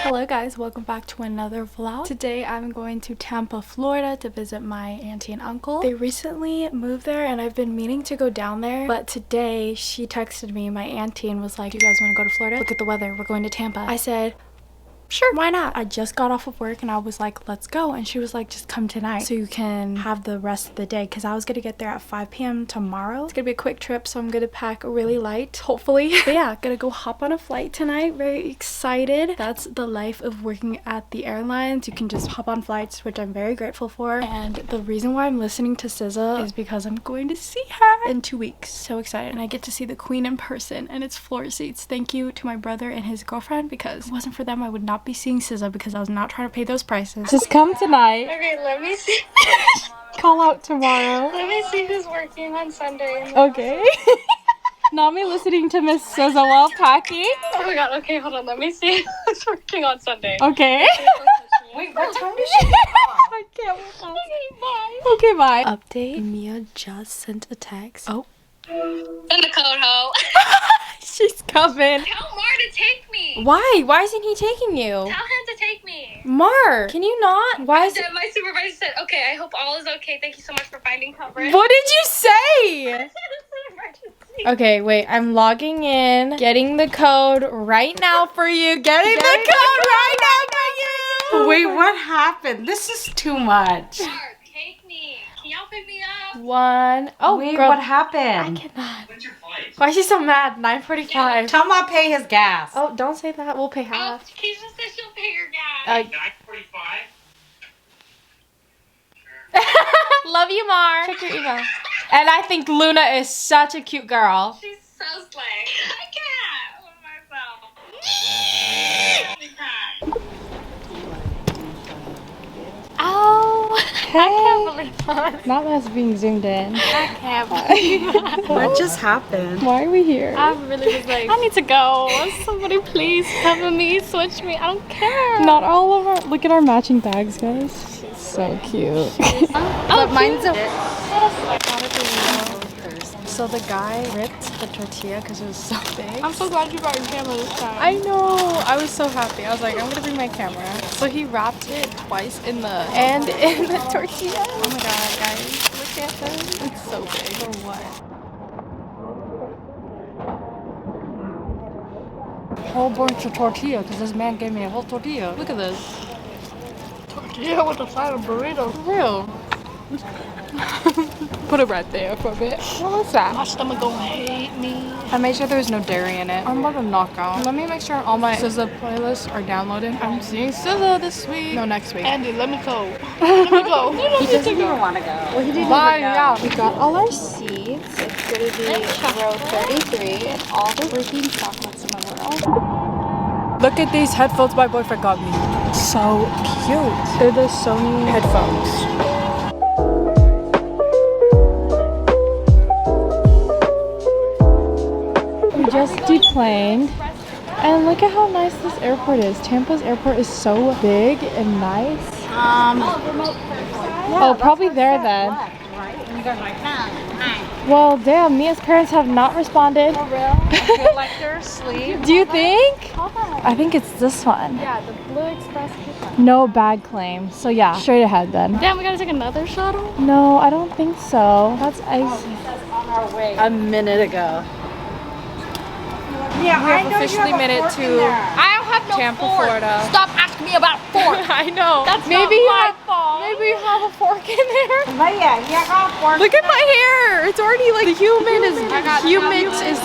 Hello guys, welcome back to another vlog. Today I'm going to Tampa, Florida to visit my auntie and uncle. They recently moved there and I've been meaning to go down there, but today she texted me, my auntie, and was like, "Do you guys want to go to Florida? Look at the weather, we're going to Tampa." I said, sure, why not? I just got off of work and I was like, let's go. And she was like, just come tonight so you can have the rest of the day, because I was gonna get there at 5 p.m. tomorrow. It's gonna be a quick trip, so I'm gonna pack really light, hopefully. But yeah, gonna go hop on a flight tonight. Very excited. That's the life of working at the airlines. You can just hop on flights, which I'm very grateful for. And the reason why I'm listening to SZA is because I'm going to see her in 2 weeks. So excited. And I get to see the queen in person, and it's floor seats. Thank you to my brother and his girlfriend, because if it wasn't for them I would not be seeing SZA, because I was not trying to pay those prices. Just come tonight. Okay, let me see. Call out tomorrow. Let me see who's working on Sunday. Okay. Not me listening to Miss SZA while packing. Oh my god, okay, hold on. Let me see who's working on Sunday. Okay. Wait, what time is she? I can't wait. Okay, bye. Okay, bye. Update. Mia just sent a text. Oh. Send the code, ho. She's coming. Tell Mar to take me. Why? Why isn't he taking you? Tell him to take me. Mar, can you not? Why is My supervisor said, okay, I hope all is okay. Thank you so much for finding coverage. What did you say? It's an emergency. Okay, wait, I'm logging in, getting the code right now for you. Getting the code right now for you. Wait, what happened? This is too much. Mark, take me. Can y'all pick me up? One. Oh, Wait, girl, what I happened? cannot. When's your flight? Why is she so mad? 9:45. Tell him I'll pay his gas. Oh, don't say that. We'll pay Oh, half. Keisha said she'll pay your gas. 9:45? Love you, Mar. Check your email. And I think Luna is such a cute girl. She's so slay. I can't with myself. Ow. I can't believe that. Not us being zoomed in. I can't believe that. What just happened? Why are we here? I really was like, I need to go. Somebody please cover me, switch me. I don't care. Not all of our. Look at our matching bags, guys. So cute. But mine's a... So the guy ripped the tortilla because it was so big. I'm so glad you brought your camera this time. I know. I was so happy. I was like, I'm gonna bring my camera. So he wrapped it twice in the tortilla. Oh my god, guys! Look at this. It's so big. For what? Whole bunch of tortilla because this man gave me a whole tortilla. Look at this. Tortilla with a side of burrito. For real. Put it right there for a bit. What was that? My stomach gonna hate me. I made sure there was no dairy in it. I'm about to knock out. Let me make sure all my SZA playlists are downloaded. I'm seeing SZA this week. No, next week. Andy, let me go. Let me go. You don't He need doesn't to go. even want to go. Well, he didn't Bye, even yeah. go. We got all our seats. It's going to be row 33 and all the freaking chocolates in the world. Look at these headphones my boyfriend got me. So cute. They're the Sony headphones. We just deplaned. And look at how nice this airport is. Tampa's airport is so big and nice. Oh, probably there then. And you guys are like, nah. Well, damn, Mia's parents have not responded. For real? I feel like they're asleep. Do you think? I think it's this one. Yeah, the Blue Express coupon. No bag claim. So yeah, straight ahead then. Damn, we gotta take another shuttle? No, I don't think so. That's ice. On our way. A minute ago. Yeah, We have officially made it to I don't have no Tampa, fork. Florida. Stop asking me about fork. I know. That's maybe not my fault. Maybe you have a fork in there. But yeah, you got fork. Look at my hair. It's already like the humid is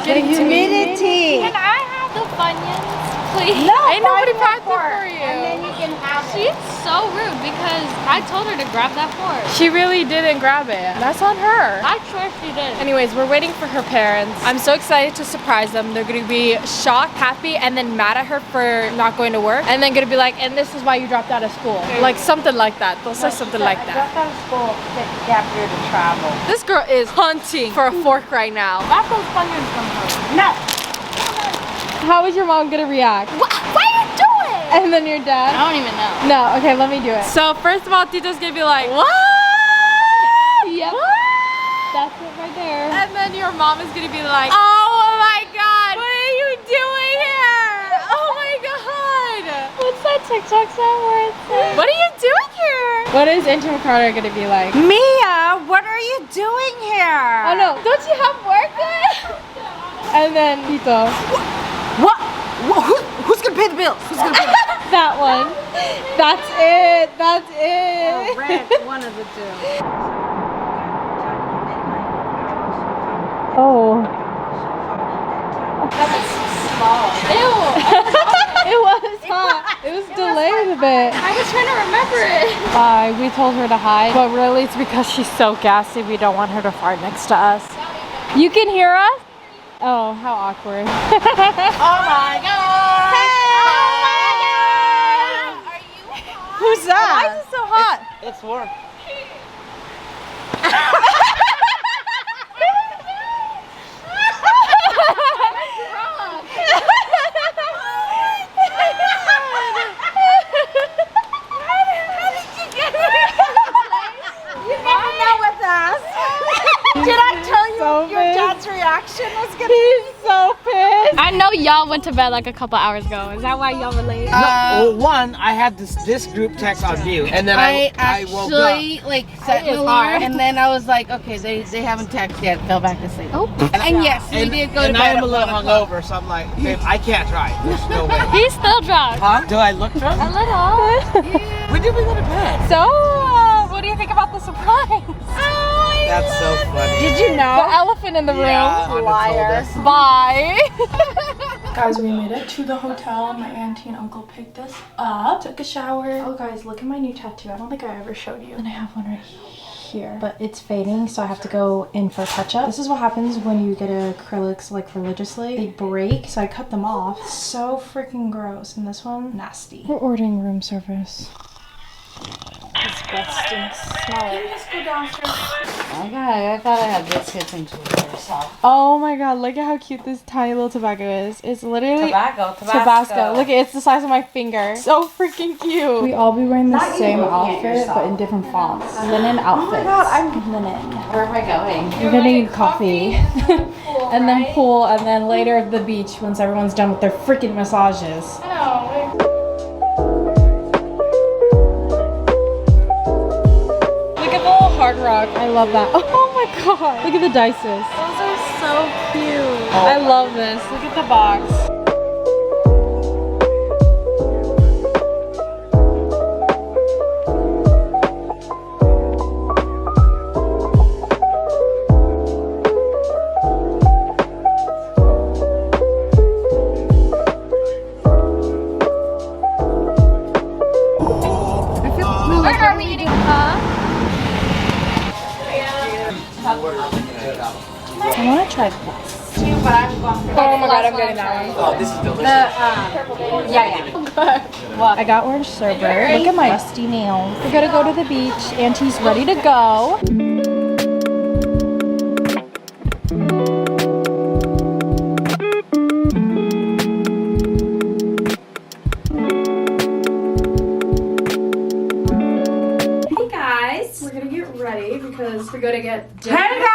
getting to me. humidity. Can I have the Funyuns, please? No, Ain't nobody find packed the it fork. for you. And then you can have it. She's so rude because I told her to grab that fork. She really didn't grab it. That's on her. I swear she did. Anyways, we're waiting for her parents. I'm so excited to surprise them. They're gonna be shocked, happy, and then mad at her for not going to work. And then gonna be like, and this is why you dropped out of school. Like something like that. They'll say something like that. Dropped out of school to get the gap year to travel. This girl is hunting for a fork right now. Grab those Funyuns from her. No. How is your mom gonna react? What are you doing? And then your I dad? don't even know. No, okay, let me do it. So first of all, Tito's gonna be like, what? Yep. What? That's it right there. And then your mom is gonna be like, oh my god, what are you doing here? Oh my god. What's that TikToks now where it's like, What are you doing here? what is Intro Carter gonna be like? Mia, what are you doing here? Oh no, don't you have work then? And then Tito. What? Who's gonna pay the bills? Who's gonna pay the bills? That one. That's it. That's it. Red, one of the two. Oh. That was small. Ew. It was hot. It was delayed a bit. I was trying to remember it. We told her to hide, but really it's because she's so gassy. We don't want her to fart next to us. You can hear us? Oh, how awkward. Oh my god! Oh my god! Are you hot? Who's that? Why is it so hot? It's warm. Did I tell you So your pissed. dad's reaction was gonna He's so pissed. I know y'all went to bed like a couple hours ago. Is that why y'all were late? Well, one, I had this group text on mute, and then I woke up. actually like set an alarm, and then I was like, okay, they haven't texted yet. Fell back asleep. Oh, and yes, we did go to And bed. I am at a little 1 o'clock. hungover, so I'm like, babe, I can't drive. There's no way. He's still drunk. Huh? Do I look drunk? A little. When did we go to bed? So, what do you think about the surprise? That's so funny. Did you know? The elephant in the Yeah, room. Liar. Bye. Guys, we made it to the hotel. My auntie and uncle picked us up. Took a shower. Oh guys, look at my new tattoo. I don't think I ever showed you. And I have one right here. But it's fading, so I have to go in for a touch-up. This is what happens when you get acrylics like religiously. They break, so I cut them off. So freaking gross. And this one, nasty. We're ordering room service. Disgusting. Smell it. Let's go downstairs. Oh god, I thought I had biscuits and cheese or something. Oh my god, look at how cute this tiny little tobacco is. It's literally Tabasco. Look, it's the size of my finger. So freaking cute. We all be wearing the same outfit, but in different fonts. Linen outfits. Oh my god, I'm linen. Where am I going? We're gonna need coffee. And then pool, and then later at the beach once everyone's done with their freaking massages. Look at the little hard rock. I love that. Oh my god. Look at the dices. Those are so cute. I love this. Look at the box. Where are we eating? I want to try this. Oh my god, I'm getting that one. Oh, this is delicious. I got orange sherbet. Look at my rusty nails. We're gonna go to the beach. Auntie's ready to go. Hey guys, we're gonna get ready because we're gonna get dinner. Hey guys!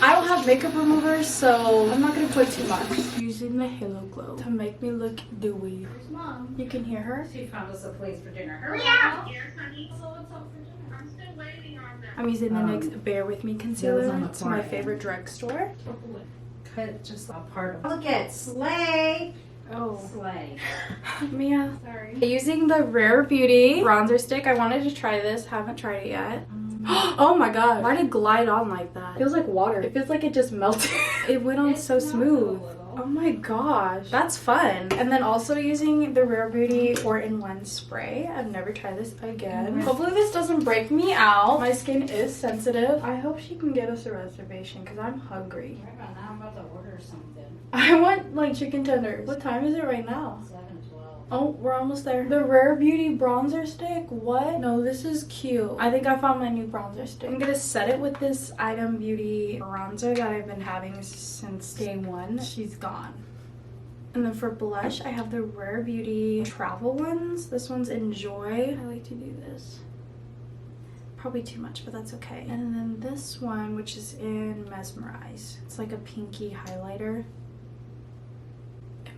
I don't have makeup remover, so I'm not gonna put too much. Using the Halo Glow to make me look dewy. Mom, you can hear her. She found us a place for dinner. Yeah! I'm using the NYX Bear With Me concealer. on the It's my forehead. favorite drugstore. Cut just a part of Look at Slay! Oh, Slay. Mia. Sorry. Using the Rare Beauty bronzer stick. I wanted to try this. Haven't tried it yet. Oh my god. Why did it glide on like that? It feels like water. It feels like it just melted. It went on so smooth. Oh my gosh. That's fun. And then also using the Rare Beauty 4-in-1 spray. I've never tried this again. Hopefully this doesn't break me out. My skin is sensitive. I hope she can get us a reservation because I'm hungry. Now I'm about to order something. I want like chicken tenders. What time is it right now? 7:12. Oh, we're almost there. The Rare Beauty bronzer stick? What? No, this is cute. I think I found my new bronzer stick. I'm gonna set it with this Item Beauty bronzer that I've been having since day one. She's gone. And then for blush, I have the Rare Beauty travel ones. This one's Enjoy. I like to do this. Probably too much, but that's okay. And then this one, which is in Mesmerize. It's like a pinky highlighter.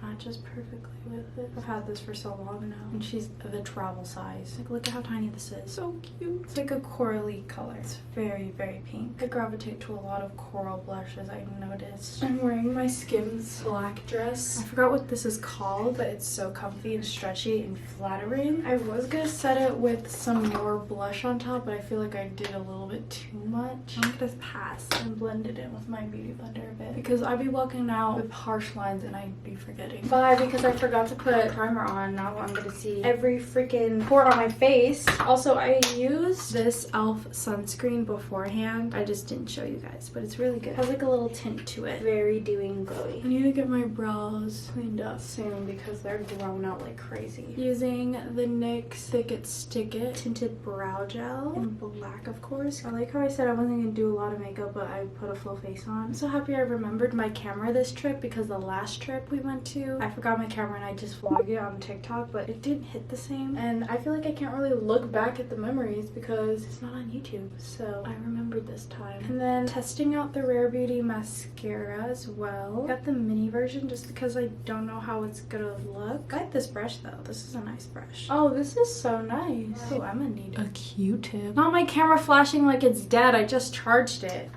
matches perfectly with it. I've had this for so long now, and she's the travel size. Like, look at how tiny this is. So cute. It's like a corally color. It's very, very pink. I gravitate to a lot of coral blushes, I noticed. I'm wearing my Skims black dress. I forgot what this is called, but it's so comfy and stretchy and flattering. I was gonna set it with some more blush on top, but I feel like I did a little bit too much. I'm gonna pass and blend it in with my beauty blender a bit, because I'd be walking out with harsh lines and I'd be forgetting. Bye, because I forgot to put primer on. Now I'm gonna see every freaking pore on my face. Also, I used this e.l.f. sunscreen beforehand. I just didn't show you guys, but it's really good. It has like a little tint to it. Very dewy and glowy. I need to get my brows cleaned up soon because they're growing out like crazy. Using the NYX Thick It Stick It tinted brow gel in black, of course. I like how I said I wasn't gonna do a lot of makeup, but I put a full face on. I'm so happy I remembered my camera this trip, because the last trip we went to, I forgot my camera and I just vlogged it on TikTok, but it didn't hit the same. And I feel like I can't really look back at the memories because it's not on YouTube. So I remembered this time. And then testing out the Rare Beauty mascara as well. Got the mini version just because I don't know how it's gonna look. I like this brush though. This is a nice brush. Oh, this is so nice. Oh, I'm gonna need a Q-tip. Not my camera flashing like it's dead. I just charged it.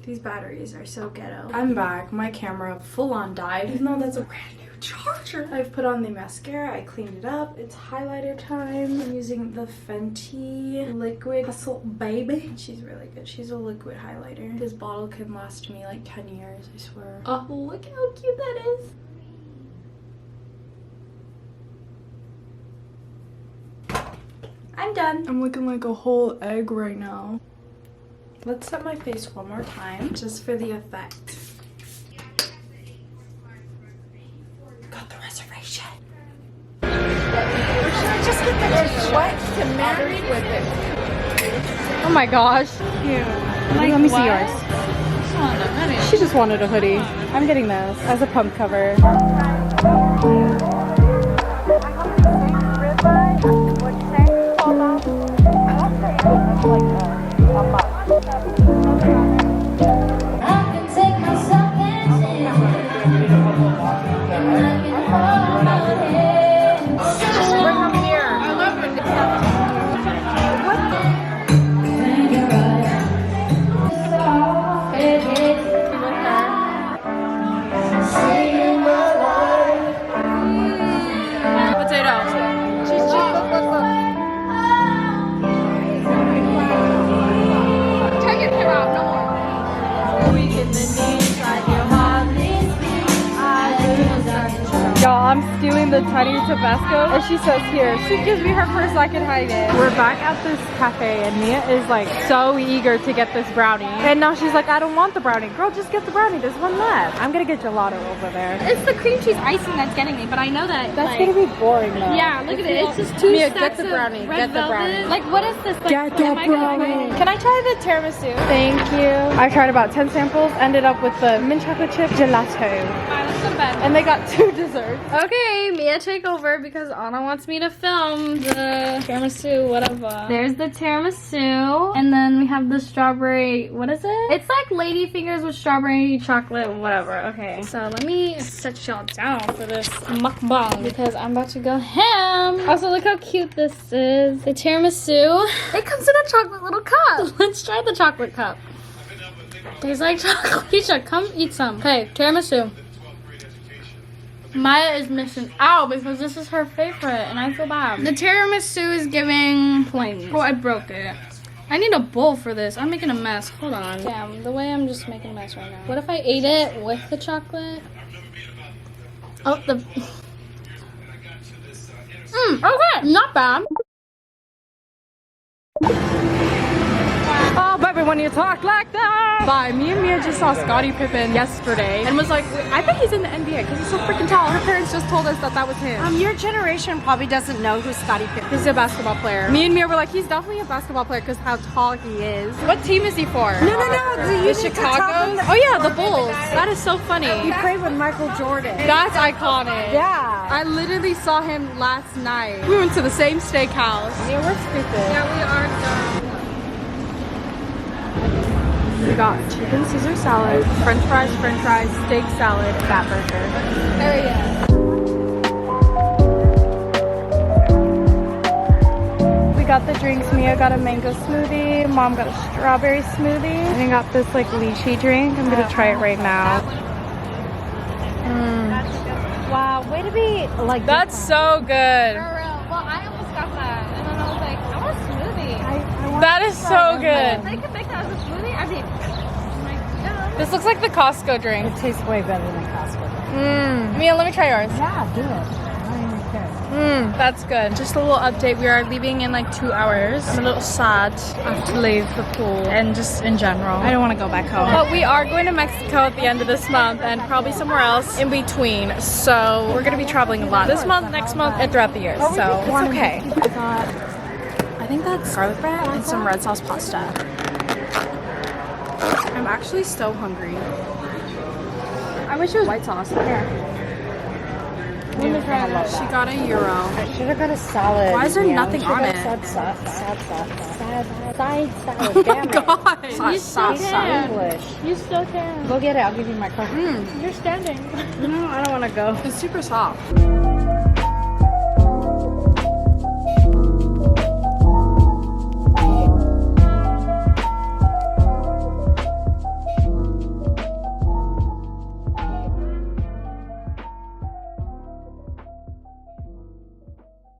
These batteries are so ghetto. I'm back. My camera full on died. Even though that's a brand new charger. I've put on the mascara. I cleaned it up. It's highlighter time. I'm using the Fenty Liquid Hustle Baby. She's really good. She's a liquid highlighter. This bottle can last me like 10 years, I swear. Oh, look how cute that is. I'm done. I'm looking like a whole egg right now. Let's set my face one more time, just for the effect. Got the reservation. Or should I just get the sweat to marry with it? Oh my gosh. Cute. Let me see yours. She just wanted a hoodie. I'm getting this as a pump cover. I'm stewing the tiny Tabasco, and she says here, she gives me her purse so I can hide it. We're back at this cafe, and Mia is like so eager to get this brownie. And now she's like, I don't want the brownie. Girl, just get the brownie. There's one left. I'm gonna get gelato over there. It's the cream cheese icing that's getting me, but I know that that's gonna be boring though. Yeah, look at it. It's just two Mia, stacks get the brownie. of red Get the brownie. velvet. Like, what is this? Like, Get the brownie. Can I try the tiramisu? Thank you. I tried about 10 samples, ended up with the mint chocolate chip gelato. Alright, let's go to bed. And they got 2 desserts. Okay, Mia take over because Anna wants me to film the tiramisu, whatever. There's the tiramisu, and then we have the strawberry, what is it? It's like lady fingers with strawberry chocolate, whatever. Okay, so let me set y'all down for this mukbang because I'm about to go ham. Also, look how cute this is. The tiramisu. It comes in a chocolate little cup. Let's try the chocolate cup. Tastes like chocolate. Keisha, come eat some. Okay, tiramisu. Maya is missing out because this is her favorite and I feel bad. The tiramisu is giving plain. Oh, I broke it. I need a bowl for this. I'm making a mess. Hold on. Damn, the way I'm just making a mess right now. What if I ate it with the chocolate? Oh, the... okay, not bad. Oh, baby, when you talk like that. Bye. Me and Mia just saw Scottie Pippen yesterday and was like, I bet he's in the NBA because he's so freaking tall. Her parents just told us that that was him. Your generation probably doesn't know who Scottie Pippen is. He's a basketball player. Me and Mia were like, he's definitely a basketball player because how tall he is. What team is he for? No. The Chicago? Oh yeah, the Bulls. That is so funny. He played with Michael Jordan. That's iconic. Yeah. I literally saw him last night. We went to the same steakhouse. Yeah, we're stupid. Yeah, we are dumb. We got chicken Caesar salad, french fries, steak salad, fat burger. There we go. got the drinks. Mia got a mango smoothie. Mom got a strawberry smoothie. And I got this like lychee drink. I'm gonna try it right now. Wow, way to be like. That's so good. For real. Well, I almost got that. And then I was like, I want a smoothie. That is so good. If they could make that as a smoothie, I'd be like, yeah. This looks like the Costco drink. It tastes way better than Costco. Mia, let me try yours. Yeah, do it. I don't even care. That's good. Just a little update. We are leaving in like 2 hours. I'm a little sad I have to leave the pool and just in general. I don't want to go back home. But we are going to Mexico at the end of this month and probably somewhere else in between. So we're going to be traveling a lot this month, next month, and throughout the year. So it's okay. I think that's garlic bread and some red sauce pasta. I'm actually so hungry. I wish it was white sauce. Here. She got a euro. I should have got a salad. Why is there nothing on it? Sad salad. Oh Damn it. God. You still can. English. You still can. Go get it. I'll give you my card. You're standing. No, I don't want to go. It's super soft.